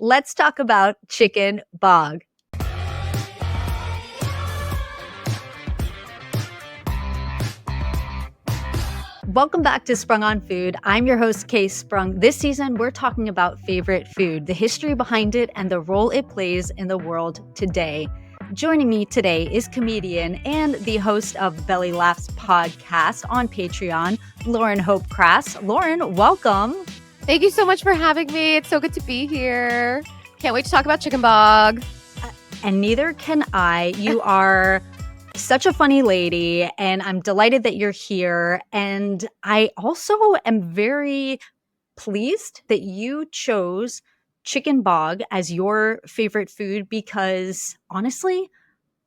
let's talk about Chicken Bog. Welcome back to Sprung on Food. I'm your host, Kae Sprung. This season, we're talking about favorite food, the history behind it, and the role it plays in the world today. Joining me today is comedian and the host of Belly Laughs podcast on Patreon, Lauren Hope Krass. Lauren, welcome. Thank you so much for having me. It's so good to be here. Can't wait to talk about Chicken Bog. And neither can I. You are such a funny lady, and I'm delighted that you're here. And I also am very pleased that you chose Chicken Bog as your favorite food because honestly,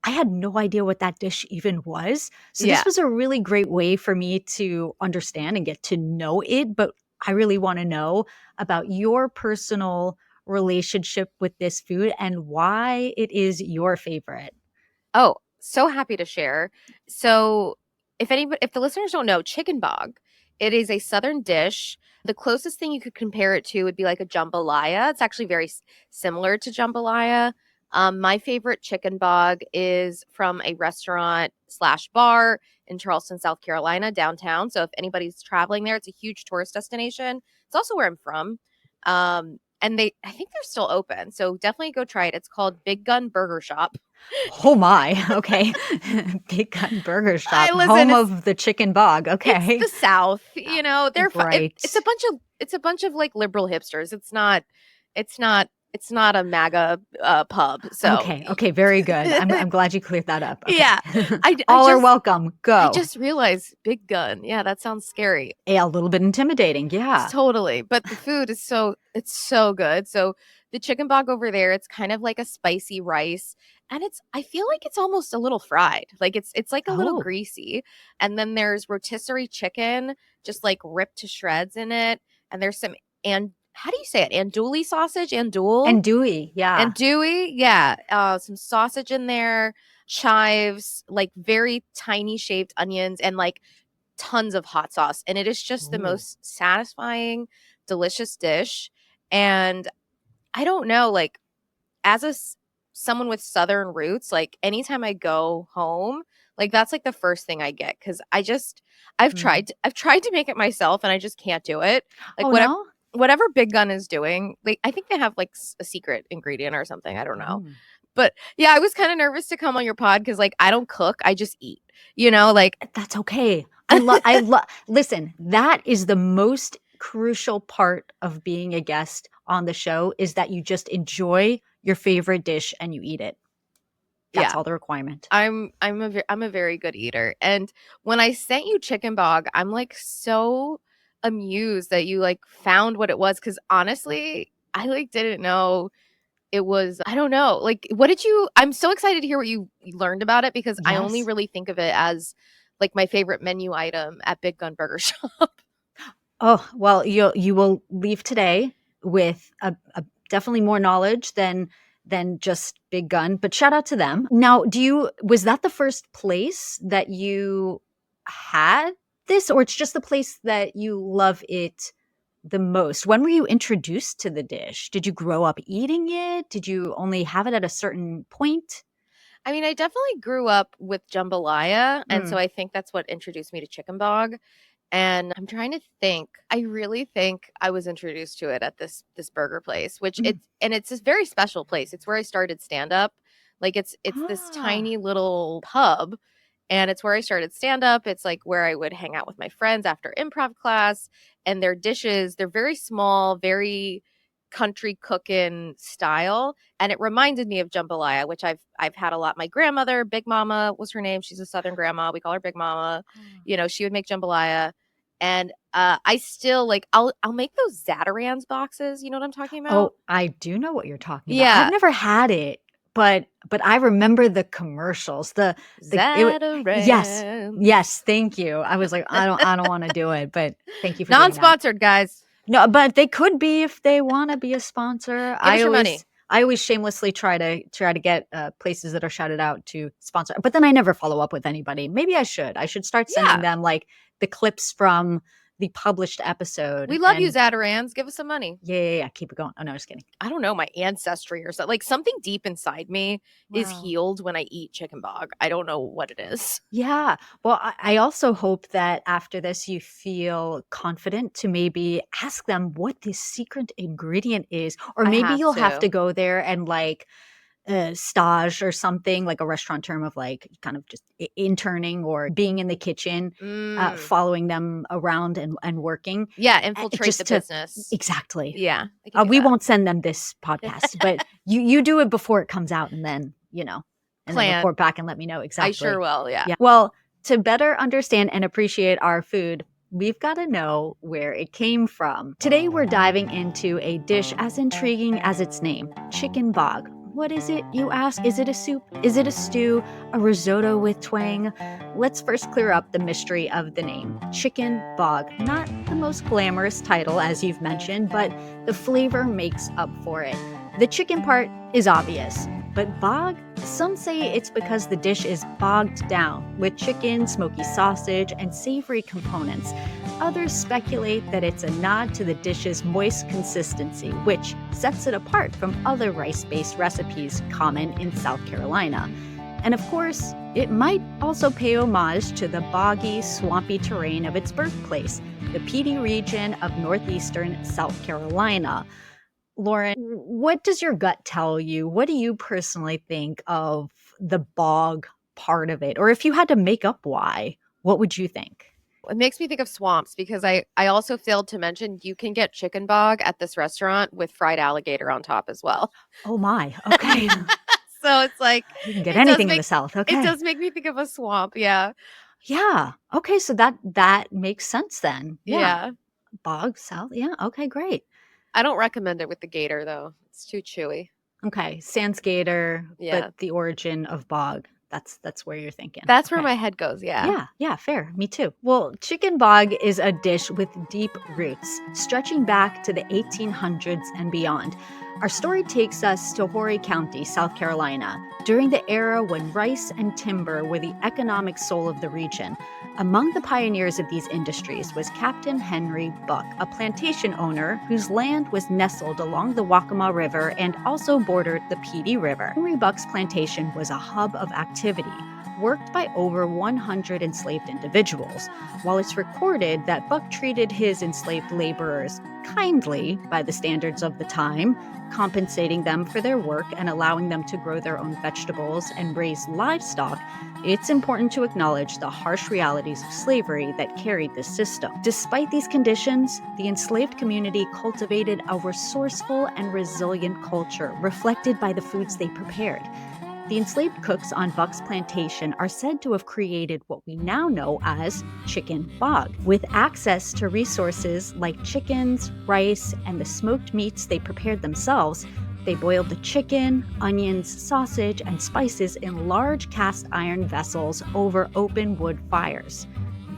I had no idea what that dish even was. So this was a really great way for me to understand and get to know it. But I really want to know about your personal relationship with this food and why it is your favorite. Oh, so happy to share. So if the listeners don't know, Chicken Bog, it is a Southern dish. The closest thing you could compare it to would be like a jambalaya. It's actually very similar to jambalaya. My favorite Chicken Bog is from a restaurant/bar in Charleston, South Carolina, downtown. So if anybody's traveling there, it's a huge tourist destination. It's also where I'm from. And I think they're still open. So definitely go try it. It's called Big Gun Burger Shop. Oh my, okay. Big Gun Burger Shop, home of the Chicken Bog. Okay. It's the South, you know, they're right. It's a bunch of like liberal hipsters. It's not a MAGA pub. So okay, very good. I'm glad you cleared that up. Okay. Yeah. All are welcome. Go. I just realized Big Gun. Yeah, that sounds scary. Yeah, a little bit intimidating. Yeah. Totally. But the food is it's so good. So the Chicken Bog over there, it's kind of like a spicy rice. And I feel like it's almost a little fried. Like it's like a little greasy. And then there's rotisserie chicken, just like ripped to shreds in it. And there's some, and how do you say it? Andouille sausage? Andouille, yeah. Andouille, yeah. Some sausage in there, chives, like very tiny shaved onions, and like tons of hot sauce. And it is just the most satisfying, delicious dish. And I don't know, like as someone with Southern roots, like anytime I go home, like that's like the first thing I get. Cause I've tried to make it myself and I just can't do it. Like whatever Big Gun is doing, like I think they have like a secret ingredient or something. I don't know. But yeah, I was kind of nervous to come on your pod because like I don't cook, I just eat, you know, like that's okay. Listen, that is the most crucial part of being a guest on the show is that you just enjoy your favorite dish and you eat it. That's all the requirement. I'm a very good eater. And when I sent you Chicken Bog, I'm like so amused that you like found what it was. Cause honestly, I like didn't know it was, I don't know. Like, I'm so excited to hear what you learned about it because I only really think of it as like my favorite menu item at Big Gun Burger Shop. Oh, well, you will leave today with a definitely more knowledge than just Big Gun, but shout out to them. Now, was that the first place that you had this, or it's just the place that you love it the most? When were you introduced to the dish? Did you grow up eating it? Did you only have it at a certain point? I mean, I definitely grew up with jambalaya, and so I think that's what introduced me to Chicken Bog. And I'm trying to think. I really think I was introduced to it at this burger place, which it's a very special place. It's where I started stand up. Like it's this tiny little pub, and it's where I started stand up. It's like where I would hang out with my friends after improv class. And their dishes, they're very small, very country cooking style, and it reminded me of jambalaya, which I've had a lot. My grandmother, Big Mama was her name. She's a Southern grandma. We call her Big Mama. You know, she would make jambalaya, and I still like I'll make those Zatarans boxes. You know what I'm talking about? Oh, I do know what you're talking about. I've never had it, but I remember the commercials. The Zatarans. Yes, thank you. I was like, I don't want to do it, but thank you for non-sponsored, guys. No, but they could be if they want to be a sponsor. Give us your money. I always shamelessly try to get places that are shouted out to sponsor, but then I never follow up with anybody. Maybe I should. I should start sending them like the clips from the published episode. We love you, Zatarans. Give us some money. Yeah. Keep it going. Oh, no, just kidding. I don't know, my ancestry or something. Like something deep inside me is healed when I eat chicken bog. I don't know what it is. Yeah. Well, I also hope that after this, you feel confident to maybe ask them what this secret ingredient is. Or maybe you'll have to go there and like stage or something, like a restaurant term of like kind of just interning or being in the kitchen, following them around and working. Yeah, infiltrate the business. Exactly. Yeah. We won't send them this podcast, but you do it before it comes out and then, and then report back and let me know exactly. I sure will, yeah. Well, to better understand and appreciate our food, we've got to know where it came from. Today, we're diving into a dish as intriguing as its name, chicken bog. What is it, you ask? Is it a soup? Is it a stew? A risotto with twang? Let's first clear up the mystery of the name. Chicken Bog. Not the most glamorous title, as you've mentioned, but the flavor makes up for it. The chicken part is obvious, but bog? Some say it's because the dish is bogged down with chicken, smoky sausage, and savory components. Others speculate that it's a nod to the dish's moist consistency, which sets it apart from other rice-based recipes common in South Carolina. And of course, it might also pay homage to the boggy, swampy terrain of its birthplace, the Pee Dee region of northeastern South Carolina. Lauren, what does your gut tell you? What do you personally think of the bog part of it? Or if you had to make up why, what would you think? It makes me think of swamps because I also failed to mention you can get chicken bog at this restaurant with fried alligator on top as well. Oh my, okay. So it's like you can get anything in the South. Okay. It does make me think of a swamp, yeah. Yeah. Okay, so that makes sense then. Yeah. Bog, South. Yeah, okay, great. I don't recommend it with the gator though. It's too chewy. Okay, sans gator, but the origin of bog. That's where you're thinking. That's where my head goes, yeah. Yeah, fair. Me too. Well, chicken bog is a dish with deep roots, stretching back to the 1800s and beyond. Our story takes us to Horry County, South Carolina, during the era when rice and timber were the economic soul of the region. Among the pioneers of these industries was Captain Henry Buck, a plantation owner whose land was nestled along the Waccamaw River and also bordered the Pee Dee River. Henry Buck's plantation was a hub of activity, worked by over 100 enslaved individuals. While it's recorded that Buck treated his enslaved laborers kindly by the standards of the time, compensating them for their work and allowing them to grow their own vegetables and raise livestock, it's important to acknowledge the harsh realities of slavery that carried this system. Despite these conditions, the enslaved community cultivated a resourceful and resilient culture reflected by the foods they prepared. The enslaved cooks on Buck's plantation are said to have created what we now know as chicken bog. With access to resources like chickens, rice, and the smoked meats they prepared themselves, they boiled the chicken, onions, sausage, and spices in large cast iron vessels over open wood fires.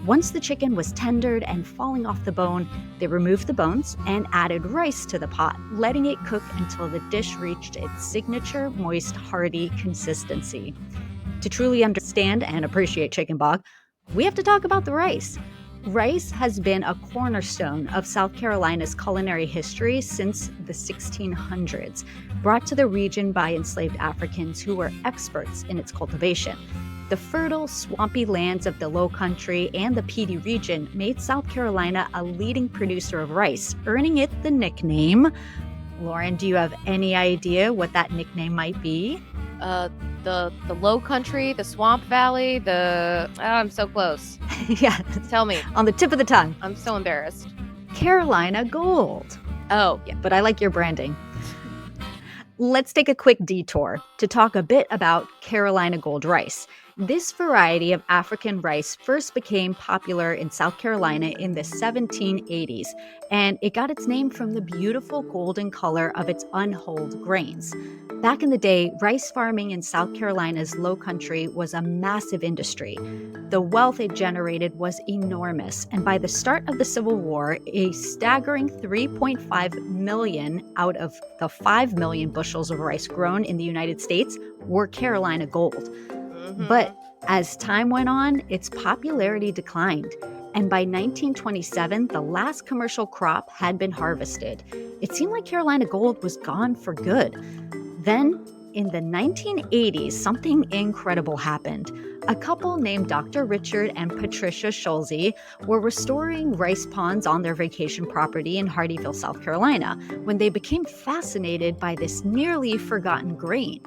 Once the chicken was tendered and falling off the bone, they removed the bones and added rice to the pot, letting it cook until the dish reached its signature moist, hearty consistency. To truly understand and appreciate chicken bog, we have to talk about the rice. Rice has been a cornerstone of South Carolina's culinary history since the 1600s, brought to the region by enslaved Africans who were experts in its cultivation. The fertile, swampy lands of the Low Country and the Pee Dee region made South Carolina a leading producer of rice, earning it the nickname. Lauren, do you have any idea what that nickname might be? The Low Country, the Swamp Valley, I'm so close. Yeah. Tell me. On the tip of the tongue. I'm so embarrassed. Carolina Gold. Oh, yeah. But I like your branding. Let's take a quick detour to talk a bit about Carolina Gold rice. This variety of African rice first became popular in South Carolina in the 1780s, and it got its name from the beautiful golden color of its unhulled grains. Back in the day, rice farming in South Carolina's Low Country was a massive industry. The wealth it generated was enormous, and by the start of the Civil War, a staggering 3.5 million out of the 5 million bushels of rice grown in the United States were Carolina Gold. But as time went on, its popularity declined. And by 1927, the last commercial crop had been harvested. It seemed like Carolina gold was gone for good. Then, in the 1980s, something incredible happened. A couple named Dr. Richard and Patricia Schulze were restoring rice ponds on their vacation property in Hardeeville, South Carolina, when they became fascinated by this nearly forgotten grain.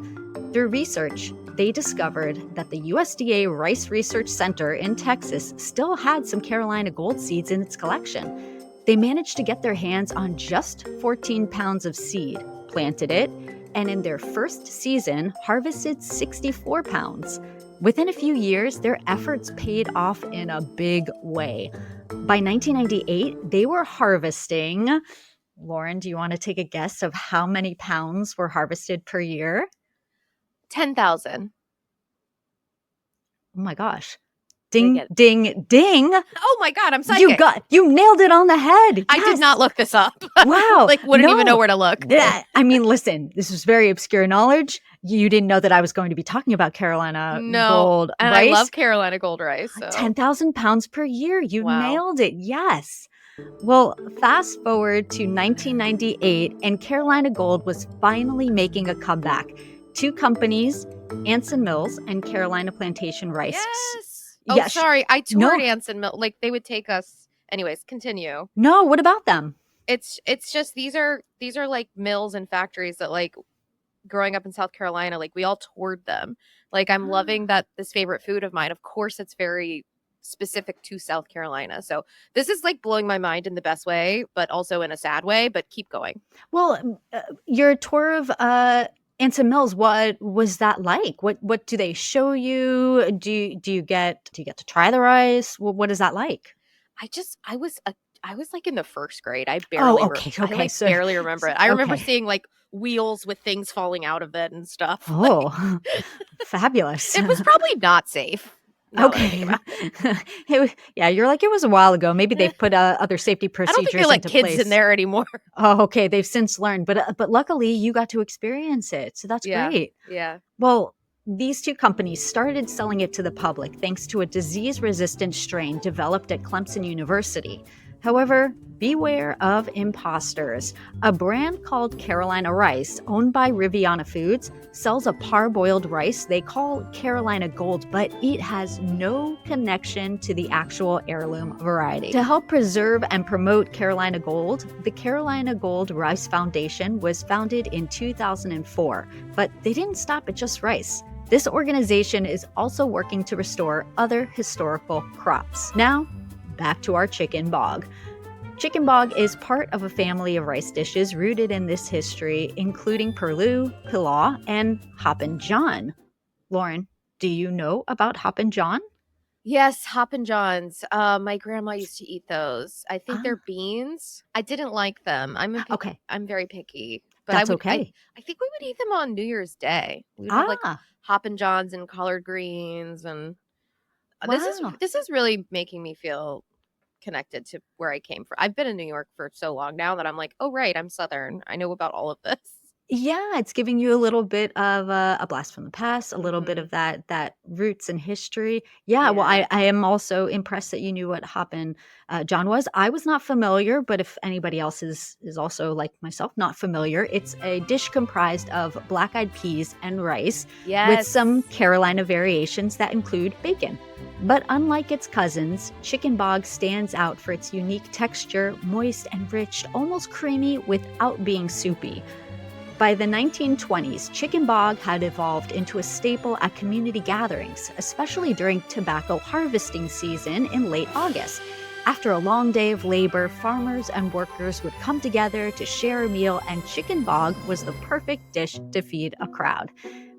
Through research, they discovered that the USDA Rice Research Center in Texas still had some Carolina gold seeds in its collection. They managed to get their hands on just 14 pounds of seed, planted it, and in their first season, harvested 64 pounds. Within a few years, their efforts paid off in a big way. By 1998, they were harvesting. Lauren, do you want to take a guess of how many pounds were harvested per year? 10,000. Oh my gosh. Ding, ding, ding. Oh my God, I'm psychic. You nailed it on the head. Yes. I did not look this up. Wow. Wouldn't even know where to look. I mean, listen, this was very obscure knowledge. You didn't know that I was going to be talking about Carolina gold and rice. I love Carolina gold rice. So. 10,000 pounds per year. You nailed it. Yes. Well, fast forward to 1998, and Carolina Gold was finally making a comeback. Two companies, Anson Mills and Carolina Plantation Rice. Yes. Oh, sorry. I toured Anson Mills. They would take us. Anyways, continue. No, what about them? It's just these are like mills and factories that growing up in South Carolina, we all toured them. I'm loving that this favorite food of mine. Of course, it's very specific to South Carolina. So this is blowing my mind in the best way, but also in a sad way. But keep going. Well, your tour of Anson Mills, what was that like? What do they show you? Do you get to try the rice? What is that like? I was in the first grade. I barely barely remember it. I remember seeing wheels with things falling out of it and stuff. Oh, fabulous. It was probably not safe. Okay. Yeah, you're it was a while ago. Maybe they've put other safety procedures into place. I don't think they let kids in there anymore. Oh, okay. They've since learned. But luckily, you got to experience it. So that's great. Yeah. Well, these two companies started selling it to the public thanks to a disease-resistant strain developed at Clemson University. However, beware of imposters. A brand called Carolina Rice, owned by Riviana Foods, sells a parboiled rice they call Carolina Gold, but it has no connection to the actual heirloom variety. To help preserve and promote Carolina Gold, the Carolina Gold Rice Foundation was founded in 2004, but they didn't stop at just rice. This organization is also working to restore other historical crops. Now, back to our chicken bog. Chicken bog is part of a family of rice dishes rooted in this history, including purloo, pilaw, and hoppin' john. Lauren, do you know about hoppin' john? Yes, Hoppin' Johns. My grandma used to eat those. I think they're beans. I didn't like them. I'm very picky. But That's okay. I think we would eat them on New Year's Day. We would have Hoppin' Johns and collard greens, and this is really making me feel connected to where I came from. I've been in New York for so long now that I'm oh right, I'm Southern. I know about all of this. Yeah, it's giving you a little bit of a blast from the past, a little bit of that roots and history. Yeah, well, I am also impressed that you knew what Hoppin' John was. I was not familiar, but if anybody else is also like myself, not familiar, it's a dish comprised of black-eyed peas and rice with some Carolina variations that include bacon. But unlike its cousins, Chicken Bog stands out for its unique texture, moist and rich, almost creamy without being soupy. By the 1920s, Chicken Bog had evolved into a staple at community gatherings, especially during tobacco harvesting season in late August. After a long day of labor, farmers and workers would come together to share a meal, and Chicken Bog was the perfect dish to feed a crowd.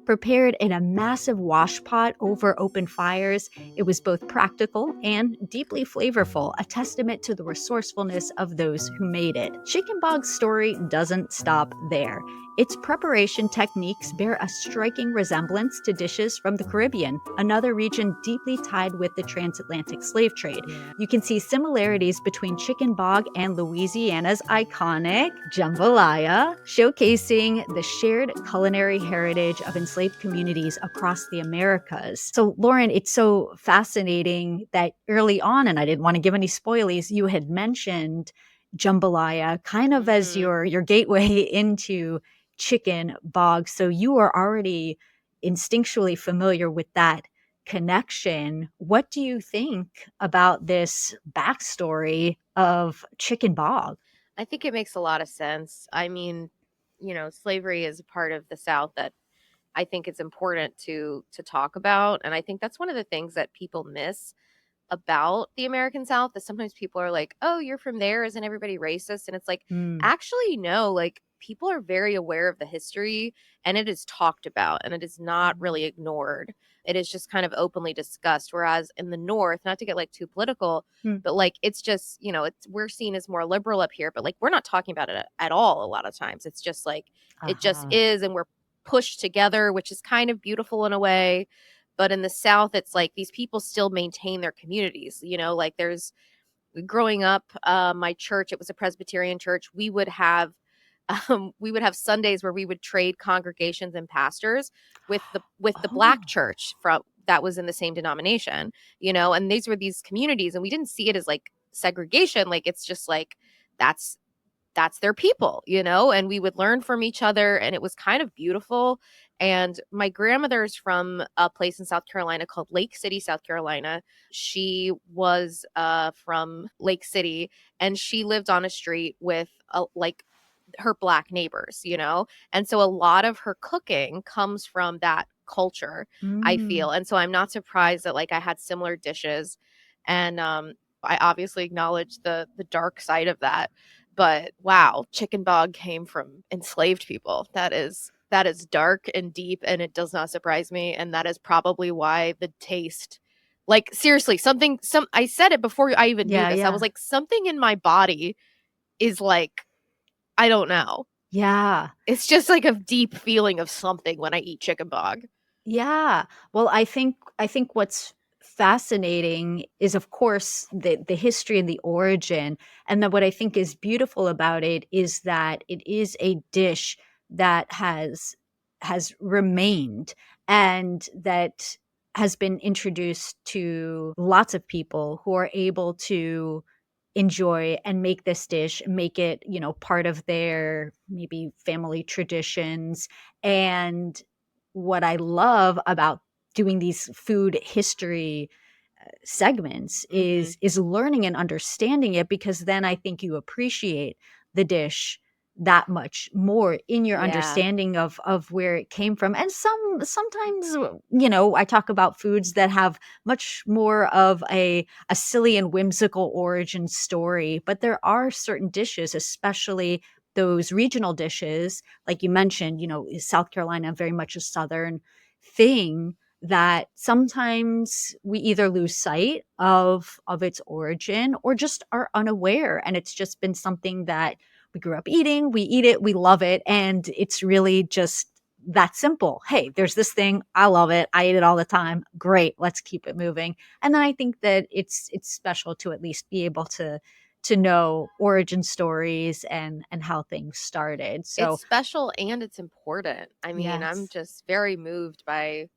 Prepared in a massive wash pot over open fires, it was both practical and deeply flavorful, a testament to the resourcefulness of those who made it. Chicken Bog's story doesn't stop there. Its preparation techniques bear a striking resemblance to dishes from the Caribbean, another region deeply tied with the transatlantic slave trade. Yeah. You can see similarities between Chicken Bog and Louisiana's iconic jambalaya, showcasing the shared culinary heritage of enslaved communities across the Americas. So, Lauren, it's so fascinating that early on, and I didn't want to give any spoilies, you had mentioned jambalaya kind of as Mhm. your gateway into Chicken Bog. So you are already instinctually familiar with that connection. What do you think about this backstory of Chicken Bog? I think it makes a lot of sense. I mean, slavery is a part of the South that I think it's important to talk about, and I think that's one of the things that people miss about the American South is sometimes people are like, "Oh, you're from there, isn't everybody racist?" And it's like, Mm. actually no, like people are very aware of the history and it is talked about and it is not really ignored. It is just kind of openly discussed, whereas in the North, not to get like too political, Mm. but like it's just, it's we're seen as more liberal up here, but like we're not talking about it at all a lot of times. It's just like it just Uh-huh. is and we're pushed together, which is kind of beautiful in a way. But in the South, it's like these people still maintain their communities. Like there's growing up, my church, it was a Presbyterian church. We would have Sundays where we would trade congregations and pastors with the black Oh. church from that was in the same denomination, and these were these communities, and we didn't see it as like segregation. Like it's just like that's that's their people, and we would learn from each other and it was kind of beautiful. And my grandmother's from a place in South Carolina called Lake City, South Carolina. She was from Lake City and she lived on a street with like her black neighbors, and so a lot of her cooking comes from that culture, I Mm. feel. And so I'm not surprised that like I had similar dishes. And I obviously acknowledge the dark side of that, but wow, chicken bog came from enslaved people. That is dark and deep and it does not surprise me, and that is probably why the taste, like seriously, some I said it before I even knew Yeah, this. I was yeah. like something in my body is like I don't know. Yeah. It's just like a deep feeling of something when I eat chicken bog. Yeah. Well, I think what's fascinating is, of course, the history and the origin, and then what I think is beautiful about it is that it is a dish that has remained and that has been introduced to lots of people who are able to enjoy and make this dish, make it, part of their maybe family traditions. And what I love about doing these food history segments Mhm. is learning and understanding it, because then I think you appreciate the dish that much more in your Yeah. understanding of where it came from. And sometimes, I talk about foods that have much more of a silly and whimsical origin story, but there are certain dishes, especially those regional dishes like you mentioned, South Carolina very much a southern thing, that sometimes we either lose sight of its origin or just are unaware, and it's just been something that we grew up eating, we eat it, we love it, and it's really just that simple. Hey, there's this thing, I love it, I eat it all the time, great, let's keep it moving. And then I think that it's special to at least be able to know origin stories and how things started. It's So special and it's important. I mean, I'm yes. just very moved by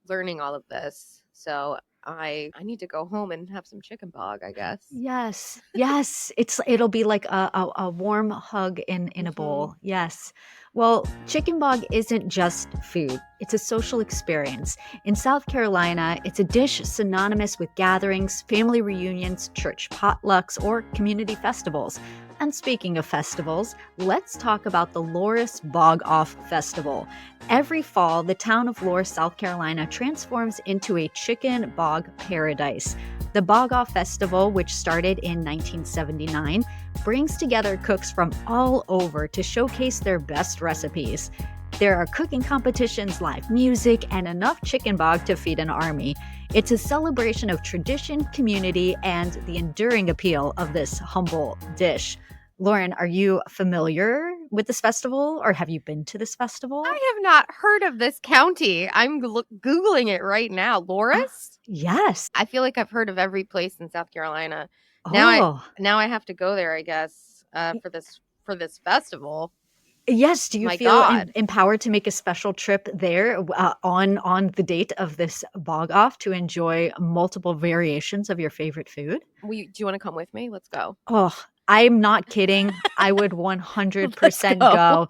learning all of this. So I need to go home and have some chicken bog, I guess. Yes, yes, it'll be like a warm hug in a Mhm. bowl. Yes. Well, chicken bog isn't just food. It's a social experience. In South Carolina, it's a dish synonymous with gatherings, family reunions, church potlucks, or community festivals. And speaking of festivals, let's talk about the Loris Bog Off Festival. Every fall, the town of Loris, South Carolina transforms into a chicken bog paradise. The Bog Off Festival, which started in 1979, brings together cooks from all over to showcase their best recipes. There are cooking competitions, live music, and enough chicken bog to feed an army. It's a celebration of tradition, community, and the enduring appeal of this humble dish. Lauren, are you familiar with this festival or have you been to this festival? I have not heard of this county. I'm Googling it right now. Ah, Loris? yes. I feel like I've heard of every place in South Carolina. Now I Oh, now I have to go there, I guess, for this festival. yes. Do you My feel God. empowered to make a special trip there on the date of this bog off to enjoy multiple variations of your favorite food? Do you want to come with me? Let's go. Oh, I'm not kidding. I would Let's 100% go. go,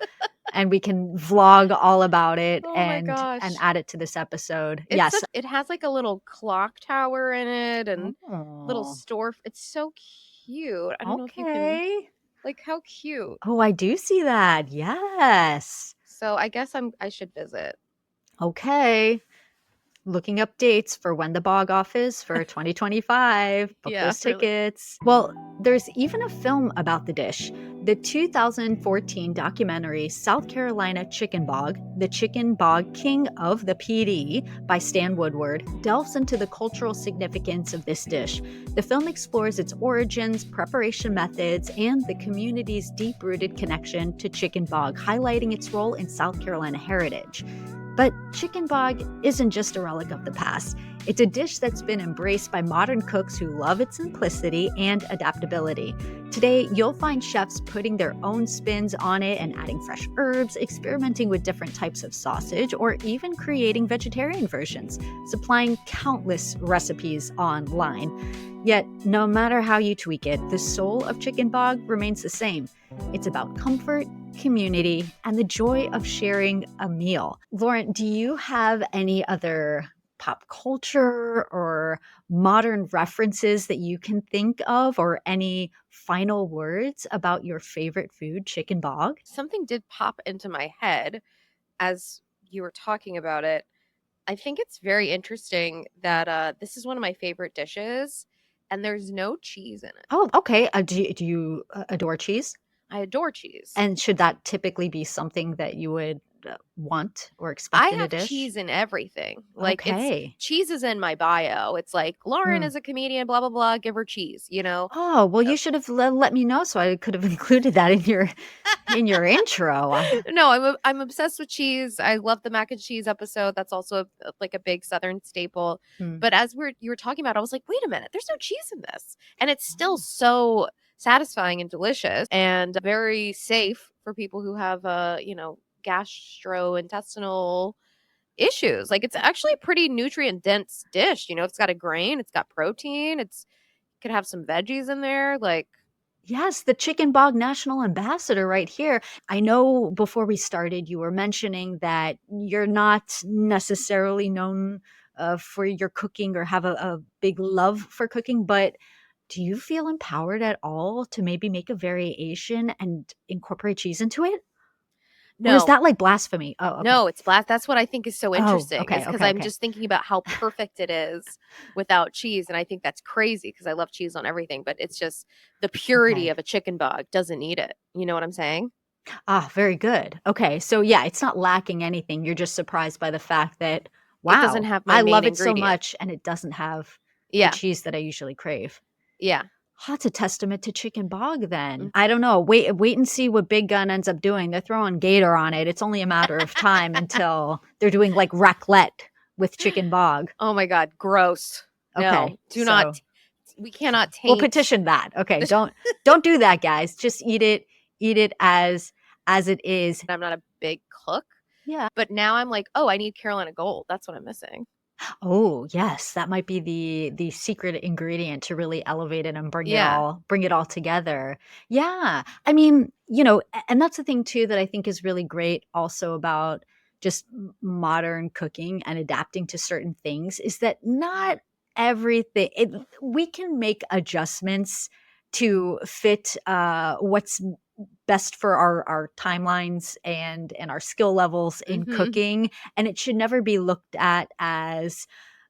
and we can vlog all about it Oh my and gosh. add it to this episode. Yes. It has like a little clock tower in it and little Oh, store. It's so cute. I don't know if you can okay. like how cute. Oh, I do see that. Yes. So I guess I should visit. Okay. Looking up dates for when the bog off is for 2025. Book Yeah, those really. tickets. Well, there's even a film about the dish. The 2014 documentary South Carolina Chicken Bog, The Chicken Bog King of the Pee Dee by Stan Woodward, delves into the cultural significance of this dish. The film explores its origins, preparation methods, and the community's deep-rooted connection to chicken bog, highlighting its role in South Carolina heritage. But chicken bog isn't just a relic of the past. It's a dish that's been embraced by modern cooks who love its simplicity and adaptability. Today, you'll find chefs putting their own spins on it and adding fresh herbs, experimenting with different types of sausage, or even creating vegetarian versions, supplying countless recipes online. Yet, no matter how you tweak it, the soul of chicken bog remains the same. It's about comfort, community, and the joy of sharing a meal. Lauren, do you have any other pop culture or modern references that you can think of, or any final words about your favorite food, chicken bog? Something did pop into my head as you were talking about it. I think it's very interesting that this is one of my favorite dishes and there's no cheese in it. Oh, okay. Do you adore cheese? I adore cheese. And should that typically be something that you would want or I expect in a have dish? cheese in everything. Like Okay. cheese is in my bio. It's like Lauren Mm. is a comedian, blah blah blah. Give her cheese. You know. Oh, well, Uh, you should have let me know so I could have included that in your intro. no, I'm obsessed with cheese. I love the mac and cheese episode. That's also like a big Southern staple. Mm. But as you were talking about, it, I was like, wait a minute, there's no cheese in this, and it's still so satisfying and delicious and very safe for people who have gastrointestinal issues. Like it's actually a pretty nutrient dense dish. You know, it's got a grain, it's got protein, it's could have some veggies in there. Like, Yes, the Chicken Bog National Ambassador right here. I know before we started, you were mentioning that you're not necessarily known for your cooking or have a big love for cooking, but do you feel empowered at all to maybe make a variation and incorporate cheese into it? Or is no, that like blasphemy? Oh, okay. no, it's blast. That's what I think is so Oh, interesting, is okay, because okay, I'm okay. just thinking about how perfect it is without cheese. And I think that's crazy because I love cheese on everything, but it's just the purity Okay. of a chicken bog doesn't need it. You know what I'm saying? Ah, very good. Okay. So yeah, it's not lacking anything. You're just surprised by the fact that, It doesn't wow, have my I main love it so ingredient. much and it doesn't have the Yeah. cheese that I usually crave. Yeah. That's a testament to chicken bog Mm. then. I don't know. Wait and see what Big Gun ends up doing. They're throwing gator on it. It's only a matter of time until they're doing like raclette with chicken bog. Oh my God. Gross. Okay. No, do So not. We cannot we'll taint. petition that. Okay. Don't do that, guys. Just eat it as it is. I'm not a big cook, Yeah. but now I'm like, oh, I need Carolina Gold. That's what I'm missing. Oh, yes, that might be the secret ingredient to really elevate it and Yeah. bring it all together. Yeah. I mean, and that's the thing too that I think is really great also about just modern cooking and adapting to certain things is that not everything we can make adjustments to fit what's best for our timelines and our skill levels in Hmm. cooking, and it should never be looked at as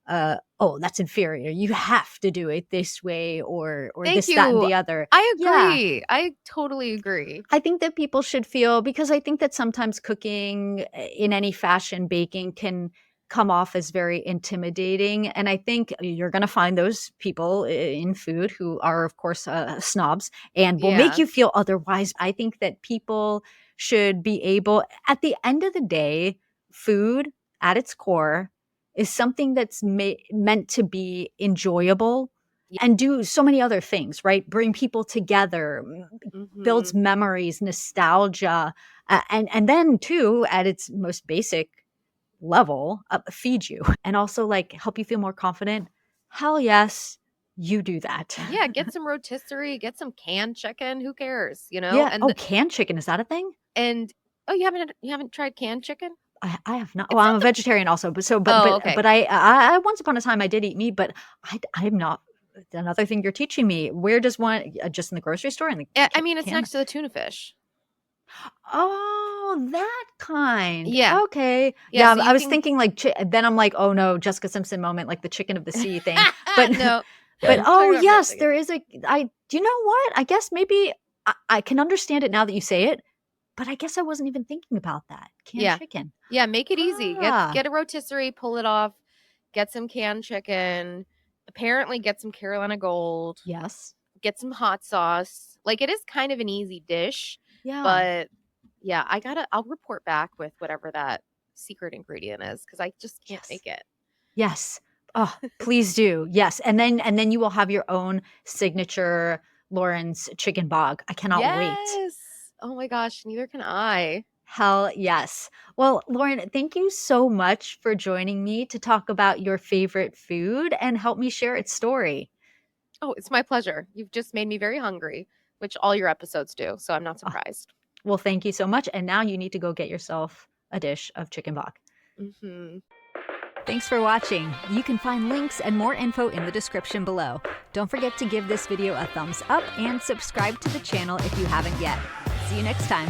oh, that's inferior, you have to do it this way or Thank this that and you. the other. I Yeah, agree. I totally agree. I think that people should feel, because I think that sometimes cooking in any fashion, baking can come off as very intimidating. And I think you're going to find those people in food who are, of course, snobs and will make Yeah. you feel otherwise. I think that people should be able, at the end of the day, food at its core is something that's meant to be enjoyable and do so many other things, right? Bring people together, builds Mm-hmm. memories, nostalgia, and then too, at its most basic level, feed you and also like help you feel more confident. Hell yes, you do that. Yeah, get some rotisserie, get some canned chicken. Who cares, you know? Yeah. Oh, canned chicken, is that a thing? And oh, you haven't tried canned chicken? I have not. Well, It's I'm not a the vegetarian also, but so Oh, okay. but I once upon a time I did eat meat, but I'm not. Another thing you're teaching me. Where does one just in the grocery store in the I mean, it's can? next to the tuna fish. Oh, that kind. Yeah. Okay. Yeah, Yeah, so I you was can thinking like then I'm like, "Oh no, Jessica Simpson moment, like the chicken of the sea thing." But No. but I'm oh talking about real yes, chicken. there is a I you know what? I guess maybe I can understand it now that you say it, but I guess I wasn't even thinking about that. Canned Yeah. chicken. Yeah, make it easy. Get Ah, get a rotisserie, pull it off, get some canned chicken, apparently get some Carolina Gold, yes. get some hot sauce. Like it is kind of an easy dish, Yeah. but yeah, I'll report back with whatever that secret ingredient is because I just can't Yes. make it. Yes. Oh, please do. Yes. And then you will have your own signature Lauren's chicken bog. I cannot wait. Yes. Oh my gosh, neither can I. Hell yes. Well, Lauren, thank you so much for joining me to talk about your favorite food and help me share its story. Oh, it's my pleasure. You've just made me very hungry, which all your episodes do, so I'm not Oh, surprised. well, thank you so much. And now you need to go get yourself a dish of chicken bog. Hmm. Thanks for watching. You can find links and more info in the description below. Don't forget to give this video a thumbs up and subscribe to the channel if you haven't yet. See you next time.